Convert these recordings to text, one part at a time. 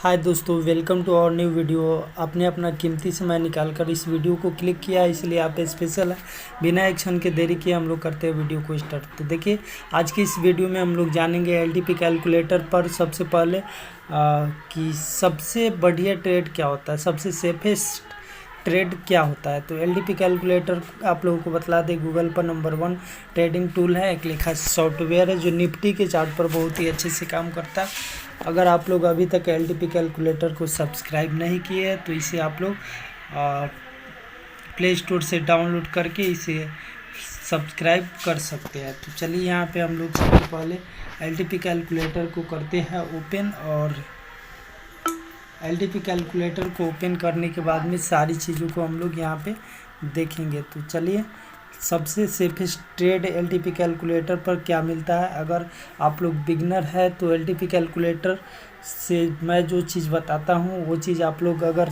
हाय दोस्तों, welcome to our new video. आपने अपना कीमती समय निकाल कर इस वीडियो को क्लिक किया, इसलिए आप स्पेशल है। बिना एक्शन के देरी किए हम लोग करते हैं वीडियो को स्टार्ट। तो देखिए, आज की इस वीडियो में हम लोग जानेंगे एलटीपी कैलकुलेटर पर सबसे पहले कि सबसे बढ़िया ट्रेड क्या होता है, सबसे सेफेस्ट ट्रेड क्या होता है। तो एलटीपी कैलकुलेटर आप लोगों को बतला दें, गूगल पर नंबर 1 ट्रेडिंग टूल है। एक लिखा सॉफ्टवेयर है जो निफ्टी के चार्ट पर बहुत ही अच्छे से काम करता है। अगर आप लोग अभी तक एलटीपी कैलकुलेटर को सब्सक्राइब नहीं किए हैं तो इसे आप लोग प्ले स्टोर से डाउनलोड करके इसे सब्सक्राइब कर सकते हैं। तो चलिए, यहाँ पे हम लोग सबसे पहले एलटीपी कैलकुलेटर को करते हैं ओपन, और एलटीपी कैलकुलेटर को ओपन करने के बाद में सारी चीज़ों को हम लोग यहाँ पे देखेंगे। तो चलिए, सबसे सेफेस्ट ट्रेड एलटीपी कैलकुलेटर पर क्या मिलता है। अगर आप लोग बिगनर है तो एलटीपी कैलकुलेटर से मैं जो चीज़ बताता हूँ वो चीज़ आप लोग अगर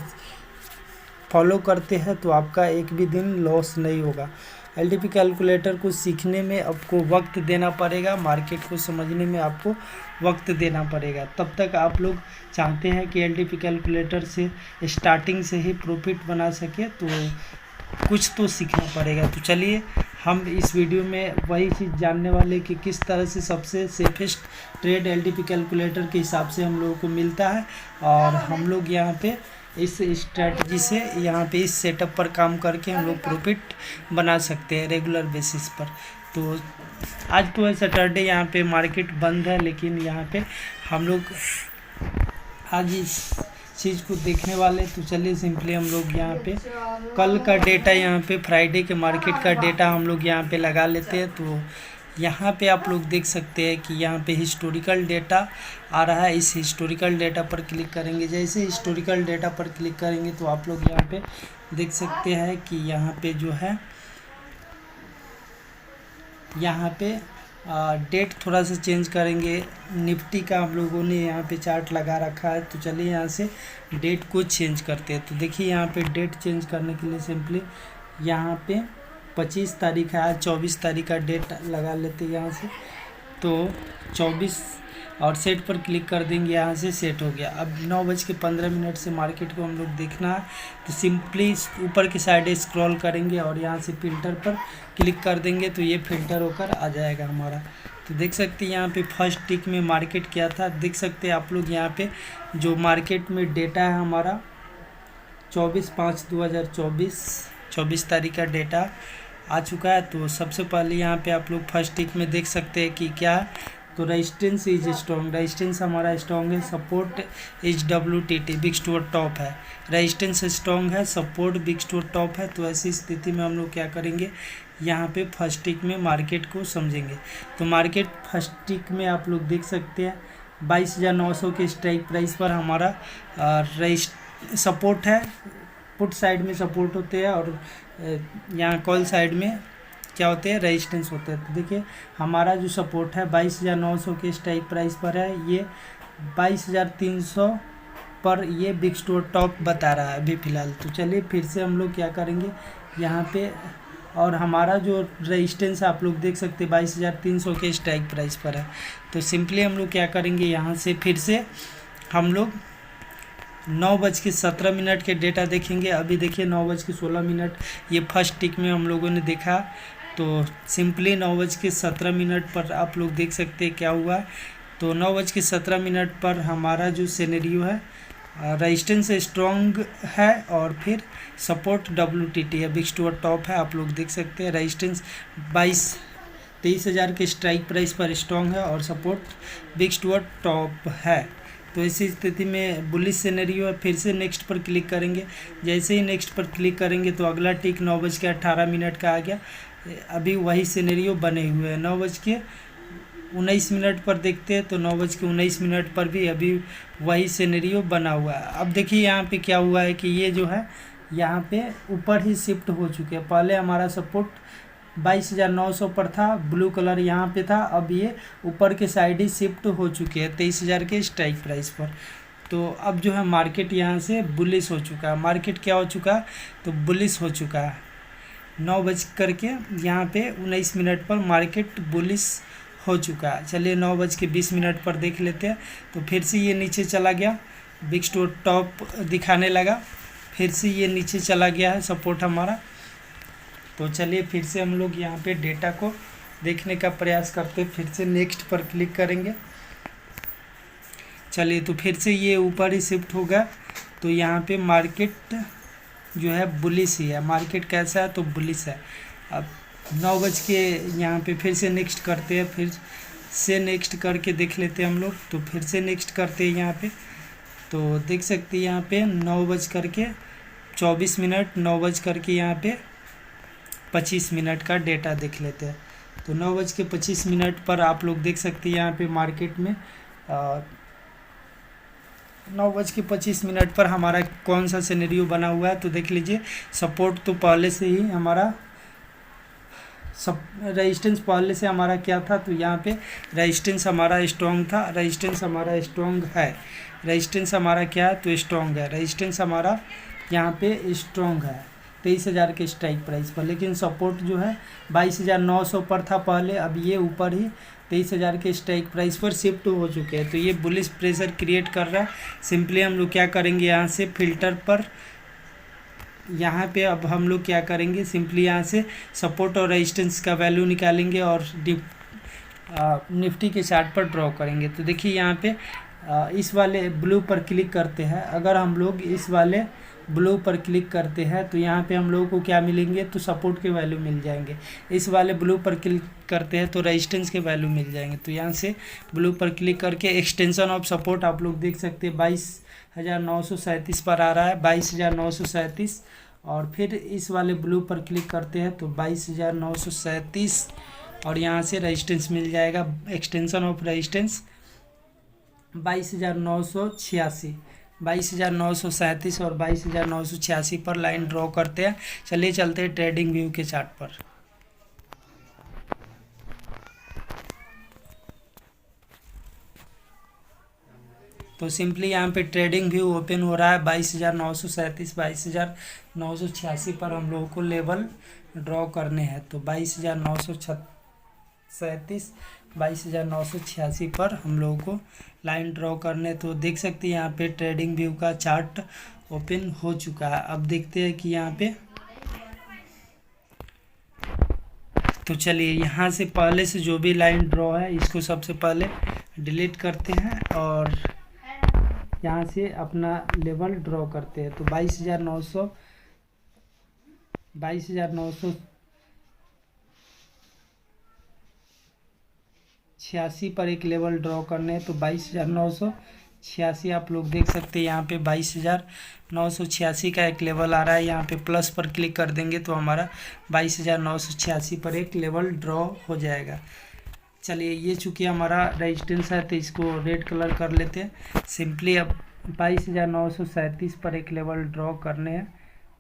फॉलो करते हैं तो आपका एक भी दिन लॉस नहीं होगा। एलटीपी कैलकुलेटर को सीखने में आपको वक्त देना पड़ेगा, मार्केट को समझने में आपको वक्त देना पड़ेगा। तब तक आप लोग चाहते हैं कि एलटीपी कैलकुलेटर से स्टार्टिंग से ही प्रॉफिट बना सके तो कुछ तो सीखना पड़ेगा। तो चलिए, हम इस वीडियो में वही चीज़ जानने वाले कि किस तरह से सबसे सेफेस्ट ट्रेड एलटीपी कैलकुलेटर के हिसाब से हम लोगों को मिलता है, और हम लोग यहाँ पे इस स्ट्रेटजी से यहाँ पे इस सेटअप पर काम करके हम लोग प्रॉफिट बना सकते हैं रेगुलर बेसिस पर। तो आज तो है सैटरडे, यहाँ पे मार्केट बंद है, लेकिन यहाँ पे हम लोग आज इस चीज़ को देखने वाले। तो चलिए, सिंपली हम लोग यहाँ पे कल का डेटा, यहाँ पे फ्राइडे के मार्केट का डेटा हम लोग यहाँ पे लगा लेते हैं। तो यहाँ पे आप लोग देख सकते हैं कि यहाँ पे हिस्टोरिकल डेटा आ रहा है। इस हिस्टोरिकल डेटा पर क्लिक करेंगे। जैसे हिस्टोरिकल डेटा पर क्लिक करेंगे तो आप लोग यहाँ पे देख सकते हैं कि यहाँ पे जो है, यहाँ पे डेट थोड़ा सा चेंज करेंगे। निफ्टी का हम लोगों ने यहाँ पे चार्ट लगा रखा है। तो चलिए, यहाँ से डेट को चेंज करते हैं। तो देखिए, यहाँ पे डेट चेंज करने के लिए सिंपली यहाँ पे 25 तारीख है, आज 24 तारीख का डेट लगा लेते हैं यहाँ से। तो 24 और सेट पर क्लिक कर देंगे, यहाँ से सेट हो गया। अब 9:15 से मार्केट को हम लोग देखना है। तो सिंपली ऊपर की साइड स्क्रॉल करेंगे और यहाँ से फिल्टर पर क्लिक कर देंगे तो ये फिल्टर होकर आ जाएगा हमारा। तो देख सकते हैं यहाँ पे फर्स्ट टिक में मार्केट क्या था, देख सकते हैं आप लोग यहाँ पे जो मार्केट में डेटा है हमारा 24/5/2024 24 तारीख का डेटा आ चुका है। तो सबसे पहले यहाँ पे आप लोग फर्स्ट टिक में देख सकते हैं कि क्या है। तो रेजिस्टेंस इज स्ट्रॉन्ग, रेजिस्टेंस हमारा स्ट्रॉन्ग है। Support is WTT big store top है। रेजिस्टेंस स्ट्रॉन्ग है, सपोर्ट बिग स्टोर टॉप है। तो ऐसी स्थिति में हम लोग क्या करेंगे, यहाँ पे फर्स्ट टिक में मार्केट को समझेंगे। तो मार्केट फर्स्ट टिक में आप लोग देख सकते हैं 22,900 के स्ट्राइक प्राइस पर हमारा सपोर्ट है। पुट साइड में सपोर्ट होते हैं और यहाँ कॉल साइड में क्या होते हैं, रेजिस्टेंस होते हैं। तो देखिए, हमारा जो सपोर्ट है 22,900 के स्ट्राइक प्राइस पर है, ये 22,300 पर ये बिग स्टोर टॉप बता रहा है अभी फ़िलहाल। तो चलिए, फिर से हम लोग क्या करेंगे यहाँ पे, और हमारा जो रेजिस्टेंस है आप लोग देख सकते हैं 22,300 के स्ट्राइक प्राइस पर है। तो सिंपली हम लोग क्या करेंगे, यहाँ से फिर से हम लोग 9:17 के डेटा देखेंगे। अभी देखिए 9:16 ये फर्स्ट टिक में हम लोगों ने देखा। तो सिंपली 9:17 पर आप लोग देख सकते हैं क्या हुआ। तो 9:17 पर हमारा जो सिनेरियो है, रेजिस्टेंस स्ट्रॉन्ग है और फिर सपोर्ट WTT है, बिग स्टोर टॉप है। आप लोग देख सकते हैं रेजिस्टेंस 23,000 के स्ट्राइक प्राइस पर स्ट्रॉन्ग है और सपोर्ट बिग स्टोर टॉप है। तो इसी स्थिति में बुलिश सिनेरियो है। फिर से नेक्स्ट पर क्लिक करेंगे। जैसे ही नेक्स्ट पर क्लिक करेंगे तो अगला टिक 9:18 का आ गया। अभी वही सिनेरियो बने हुए हैं। 9:19 पर देखते हैं तो 9:19 पर भी अभी वही सिनेरियो बना हुआ है। अब देखिए यहाँ पे क्या हुआ है कि ये जो है यहाँ पे ऊपर ही शिफ्ट हो चुके हैं। पहले हमारा सपोर्ट 22,900 पर था, ब्लू कलर यहाँ पे था, अब ये ऊपर के साइड ही शिफ्ट हो चुके हैं 23,000 के स्ट्राइक प्राइस पर। तो अब जो है मार्केट यहाँ से बुलिश हो चुका है। मार्केट क्या हो चुका है, तो बुलिश हो चुका है। 9:19 पर मार्केट बुलिश हो चुका है। चलिए 9:20 पर देख लेते हैं। तो फिर से ये नीचे चला गया बिग स्टोर टॉप दिखाने लगा, फिर से ये नीचे चला गया है सपोर्ट हमारा। तो चलिए फिर से हम लोग यहाँ पे डेटा को देखने का प्रयास करते, फिर से नेक्स्ट पर क्लिक करेंगे। चलिए तो फिर से ये ऊपर ही शिफ्ट होगा। तो यहाँ पे मार्केट जो है बुलिश ही है, मार्केट कैसा है तो बुलिश है। अब 9 बज के यहाँ पे फिर से नेक्स्ट करते हैं, फिर से नेक्स्ट करके देख लेते हैं हम लोग। तो फिर से नेक्स्ट करते हैं यहाँ पे, तो देख सकते हैं यहाँ पे 9 बज करके 24 मिनट, 9 बज करके यहाँ पे 25 मिनट का डेटा देख लेते हैं। तो 9 बज के 25 मिनट पर आप लोग देख सकते हैं यहाँ पे मार्केट में 9 बज के 25 मिनट पर हमारा कौन सा सिनेरियो बना हुआ है। तो देख लीजिए, सपोर्ट तो पहले से ही हमारा रेजिस्टेंस पहले से हमारा क्या था, तो यहाँ पे रेजिस्टेंस हमारा स्ट्रॉन्ग था, रेजिस्टेंस हमारा स्ट्रॉन्ग है, रेजिस्टेंस हमारा क्या है तो स्ट्रॉन्ग है, रेजिस्टेंस हमारा यहाँ पे स्ट्रॉन्ग है 23,000 के स्ट्राइक प्राइस पर। लेकिन सपोर्ट जो है 22,900 पर था पहले, अब ये ऊपर ही 23,000 के स्ट्राइक प्राइस पर शिफ्ट हो चुके हैं। तो ये बुलिश प्रेशर क्रिएट कर रहा है। सिंपली हम लोग क्या करेंगे, यहाँ से फिल्टर पर यहाँ पे अब हम लोग क्या करेंगे, सिंपली यहाँ से सपोर्ट और रेजिस्टेंस का वैल्यू निकालेंगे और निफ्टी के चार्ट पर ड्रॉ करेंगे। तो देखिए यहाँ पे इस वाले ब्लू पर क्लिक करते हैं। अगर हम लोग इस वाले ब्लू पर क्लिक करते हैं तो यहाँ पे हम लोगों को क्या मिलेंगे, तो सपोर्ट के वैल्यू मिल जाएंगे। इस वाले ब्लू पर क्लिक करते हैं तो रेजिस्टेंस के वैल्यू मिल जाएंगे। तो यहाँ से ब्लू पर क्लिक करके एक्सटेंशन ऑफ सपोर्ट आप लोग देख सकते हैं 22,937 पर आ रहा है, 22,937। और फिर इस वाले ब्लू पर क्लिक करते हैं तो 22,937 और यहाँ से रेजिस्टेंस मिल जाएगा, एक्सटेंशन ऑफ रेजिस्टेंस 22,986, 22,937 और 22,986 पर लाइन ड्रॉ करते हैं। चलिए चलते हैं ट्रेडिंग व्यू के चार्ट पर। तो सिंपली यहाँ पे ट्रेडिंग व्यू ओपन हो रहा है 22,937, 22,986 पर हम लोगों को लेवल ड्रॉ करने हैं। तो 22,937, 22,986 पर हम लोगों को लाइन ड्रॉ करने। तो देख सकते हैं यहाँ पे ट्रेडिंग व्यू का चार्ट ओपन हो चुका है। अब देखते हैं कि यहाँ पे, तो चलिए यहाँ से पहले से जो भी लाइन ड्रॉ है इसको सबसे पहले डिलीट करते हैं और यहाँ से अपना लेवल ड्रॉ करते हैं। तो 22,986 पर एक लेवल ड्रॉ करने हैं। तो 22,986 आप लोग देख सकते हैं यहाँ पे 22,986 का एक लेवल आ रहा है। यहाँ पे प्लस पर क्लिक कर देंगे तो हमारा 22,986 पर एक लेवल ड्रॉ हो जाएगा। चलिए ये चूँकि हमारा रेजिस्टेंस है तो इसको रेड कलर कर लेते हैं। सिंपली अब 22,937 पर एक लेवल ड्रॉ करने हैं।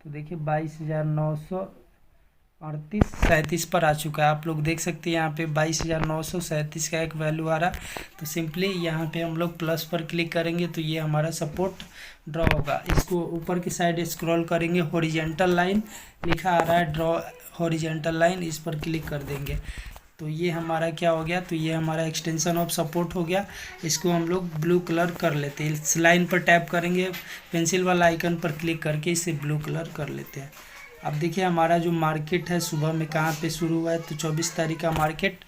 तो देखिए 22,937 पर आ चुका है। आप लोग देख सकते हैं यहाँ पे 22,937 का एक वैल्यू आ रहा है। तो सिंपली यहाँ पे हम लोग प्लस पर क्लिक करेंगे तो ये हमारा सपोर्ट ड्रॉ होगा। इसको ऊपर की साइड स्क्रॉल करेंगे, हॉरिजॉन्टल लाइन लिखा आ रहा है, ड्रॉ हॉरिजॉन्टल लाइन, इस पर क्लिक कर देंगे तो ये हमारा क्या हो गया, तो ये हमारा एक्सटेंशन ऑफ सपोर्ट हो गया। इसको हम लोग ब्लू कलर कर लेते हैं। इस लाइन पर टैप करेंगे, पेंसिल वाला आइकन पर क्लिक करके इसे ब्लू कलर कर लेते हैं। अब देखिए हमारा जो मार्केट है सुबह में कहाँ पे शुरू हुआ है, तो 24 तारीख का मार्केट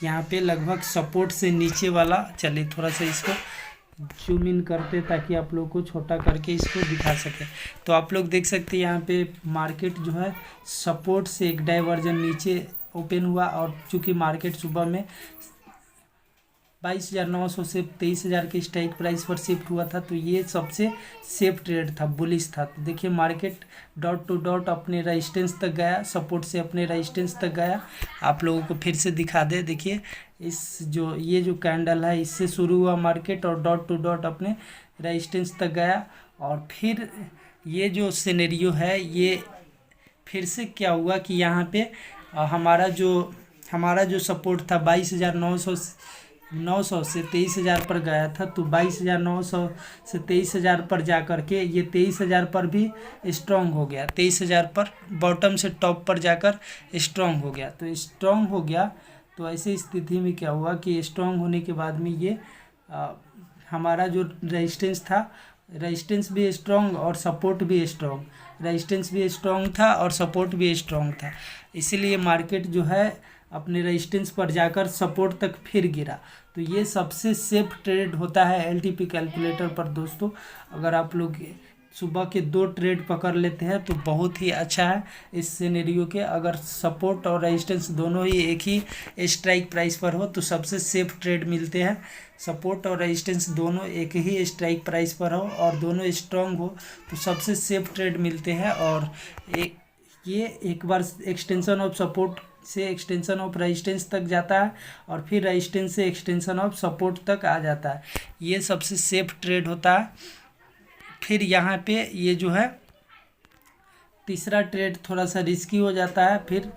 यहाँ पे लगभग सपोर्ट से नीचे वाला। चलिए थोड़ा सा इसको जूम इन करते ताकि आप लोग को छोटा करके इसको दिखा सके। तो आप लोग देख सकते हैं यहाँ पे मार्केट जो है सपोर्ट से एक डाइवर्जन नीचे ओपन हुआ और चूँकि मार्केट सुबह में 22,900 से 23,000 के स्ट्राइक प्राइस पर शिफ्ट हुआ था, तो ये सबसे सेफ ट्रेड था, बुलिश था। तो देखिए मार्केट डॉट टू डॉट अपने रेजिस्टेंस तक गया, सपोर्ट से अपने रेजिस्टेंस तक गया। आप लोगों को फिर से दिखा दे, देखिए ये जो कैंडल है इससे शुरू हुआ मार्केट और डॉट टू डॉट अपने रेजिस्टेंस तक गया। और फिर ये जो सिनेरियो है ये फिर से क्या हुआ कि यहाँ पे हमारा जो सपोर्ट था 22,900 से 23,000 पर गया था। तो 22,900 से 23,000 पर जा कर के ये 23,000 पर भी स्ट्रॉन्ग हो गया, 23,000 पर बॉटम से टॉप पर जाकर स्ट्रॉन्ग हो गया। तो स्ट्रॉन्ग हो गया तो ऐसी स्थिति में क्या हुआ कि स्ट्रॉन्ग होने के बाद में ये हमारा जो रेजिस्टेंस था रेजिस्टेंस भी स्ट्रॉन्ग और सपोर्ट भी स्ट्रॉन्ग, रेजिस्टेंस भी स्ट्रॉन्ग था और सपोर्ट भी स्ट्रॉन्ग था। इसीलिए मार्केट जो है अपने रेजिस्टेंस पर जाकर सपोर्ट तक फिर गिरा। तो ये सबसे सेफ ट्रेड होता है एलटीपी कैलकुलेटर पर दोस्तों। अगर आप लोग सुबह के 2 ट्रेड पकड़ लेते हैं तो बहुत ही अच्छा है इस सिनेरियो के। अगर सपोर्ट और रेजिस्टेंस दोनों ही एक ही स्ट्राइक प्राइस पर हो तो सबसे सेफ ट्रेड मिलते हैं। सपोर्ट और रेजिस्टेंस दोनों एक ही स्ट्राइक प्राइस पर हो और दोनों स्ट्रॉन्ग हो तो सबसे सेफ ट्रेड मिलते हैं। और ये एक बार एक्सटेंशन ऑफ सपोर्ट से एक्सटेंशन ऑफ रेजिस्टेंस तक जाता है और फिर रेजिस्टेंस से एक्सटेंशन ऑफ सपोर्ट तक आ जाता है। ये सबसे सेफ ट्रेड होता है। फिर यहाँ पे ये जो है तीसरा ट्रेड थोड़ा सा रिस्की हो जाता है। फिर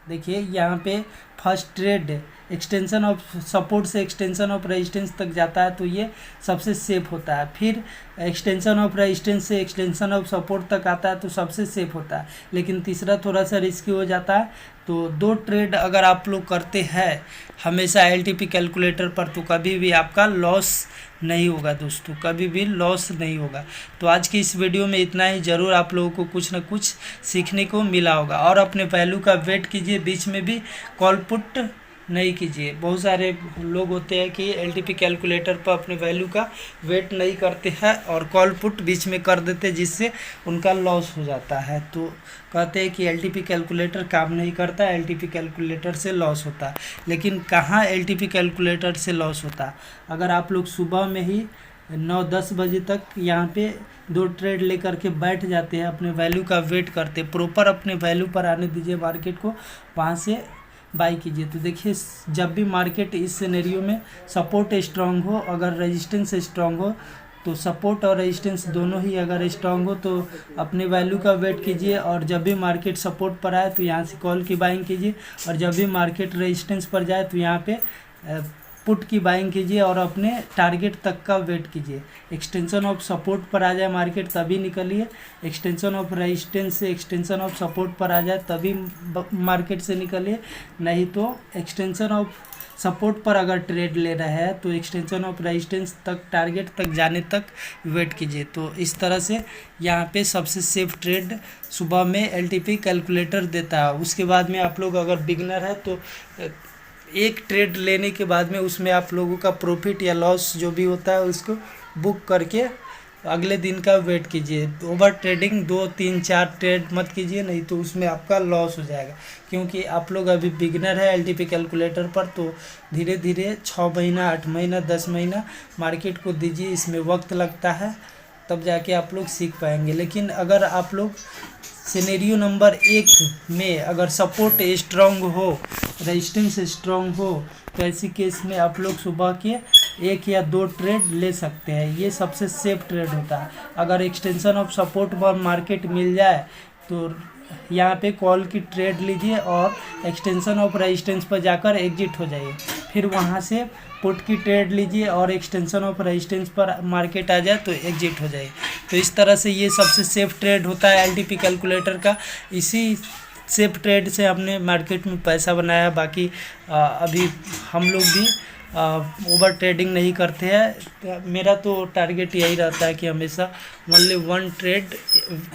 देखिए यहाँ पे first trade extension of support से एक्सटेंशन ऑफ रेजिस्टेंस तक जाता है तो ये सबसे सेफ होता है। फिर एक्सटेंशन ऑफ रेजिस्टेंस से एक्सटेंशन ऑफ सपोर्ट तक आता है तो सबसे सेफ होता है। लेकिन तीसरा थोड़ा सा रिस्की हो जाता है। तो 2 ट्रेड अगर आप लोग करते हैं हमेशा एलटीपी कैलकुलेटर पर तो कभी भी आपका लॉस नहीं होगा दोस्तों, कभी भी लॉस नहीं होगा। तो आज की इस वीडियो में इतना ही। ज़रूर आप लोगों को कुछ ना कुछ सीखने को मिला होगा। और अपने वैल्यू का वेट कीजिए, बीच में भी कॉल पुट नहीं कीजिए। बहुत सारे लोग होते हैं कि एलटीपी कैलकुलेटर पर अपने वैल्यू का वेट नहीं करते हैं और कॉल पुट बीच में कर देते हैं जिससे उनका लॉस हो जाता है। तो कहते हैं कि एलटीपी कैलकुलेटर काम नहीं करता, एलटीपी कैलकुलेटर से लॉस होता है। लेकिन कहाँ एलटीपी कैलकुलेटर से लॉस होता है? अगर आप लोग सुबह में ही 9-10 बजे तक यहाँ पे 2 ट्रेड लेकर के बैठ जाते हैं, अपने वैल्यू का वेट करते, प्रॉपर अपने वैल्यू पर आने दीजिए मार्केट को, वहाँ से बाई कीजिए। तो देखिए जब भी मार्केट इस सिनेरियो में सपोर्ट स्ट्रांग हो, अगर रेजिस्टेंस स्ट्रांग हो तो सपोर्ट और रेजिस्टेंस दोनों ही अगर स्ट्रांग हो तो अपने वैल्यू का वेट कीजिए। और जब भी मार्केट सपोर्ट पर आए तो यहाँ से कॉल की बाइंग कीजिए और जब भी मार्केट रेजिस्टेंस पर जाए तो यहाँ पे पुट की बाइंग कीजिए और अपने टारगेट तक का वेट कीजिए। एक्सटेंशन ऑफ सपोर्ट पर आ जाए मार्केट तभी निकलिए, एक्सटेंशन ऑफ रेजिस्टेंस से एक्सटेंशन ऑफ सपोर्ट पर आ जाए तभी मार्केट से निकलिए। नहीं तो एक्सटेंशन ऑफ सपोर्ट पर अगर ट्रेड ले रहा है तो एक्सटेंशन ऑफ रेजिस्टेंस तक टारगेट तक जाने तक वेट कीजिए। तो इस तरह से यहाँ पे सबसे सेफ ट्रेड सुबह में एलटीपी कैलकुलेटर देता है। उसके बाद में आप लोग अगर बिगनर है तो एक ट्रेड लेने के बाद में उसमें आप लोगों का प्रॉफिट या लॉस जो भी होता है उसको बुक करके अगले दिन का वेट कीजिए। ओवर ट्रेडिंग 2-3-4 ट्रेड मत कीजिए, नहीं तो उसमें आपका लॉस हो जाएगा। क्योंकि आप लोग अभी बिगनर है एलटीपी कैलकुलेटर पर, तो धीरे धीरे 6 महीना 8 महीना 10 महीना मार्केट को दीजिए, इसमें वक्त लगता है, तब जाके आप लोग सीख पाएंगे। लेकिन अगर आप लोग सिनेरियो नंबर 1 में अगर सपोर्ट स्ट्रांग हो, रेजिस्टेंस स्ट्रांग हो, तो ऐसी केस में आप लोग सुबह के 1 या 2 ट्रेड ले सकते हैं। ये सबसे सेफ ट्रेड होता है। अगर एक्सटेंशन ऑफ सपोर्ट पर मार्केट मिल जाए तो यहाँ पे कॉल की ट्रेड लीजिए और एक्सटेंशन ऑफ रेजिस्टेंस पर जाकर एग्जिट हो जाइए। फिर वहाँ से पुट की ट्रेड लीजिए और एक्सटेंशन ऑफ रेजिस्टेंस पर मार्केट आ जाए तो एग्जिट हो जाए। तो इस तरह से ये सबसे सेफ ट्रेड होता है एलटीपी कैलकुलेटर का। इसी सेफ ट्रेड से हमने मार्केट में पैसा बनाया। बाकी अभी हम लोग भी ओवर ट्रेडिंग नहीं करते हैं। मेरा तो टारगेट यही रहता है कि हमेशा ओनली 1 ट्रेड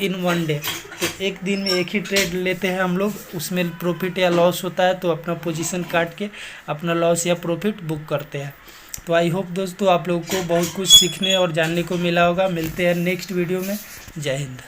इन 1 डे। तो एक दिन में एक ही ट्रेड लेते हैं हम लोग, उसमें प्रॉफिट या लॉस होता है तो अपना पोजीशन काट के अपना लॉस या प्रॉफिट बुक करते हैं। तो आई होप दोस्तों आप लोगों को बहुत कुछ सीखने और जानने को मिला होगा। मिलते हैं नेक्स्ट वीडियो में। जय हिंद।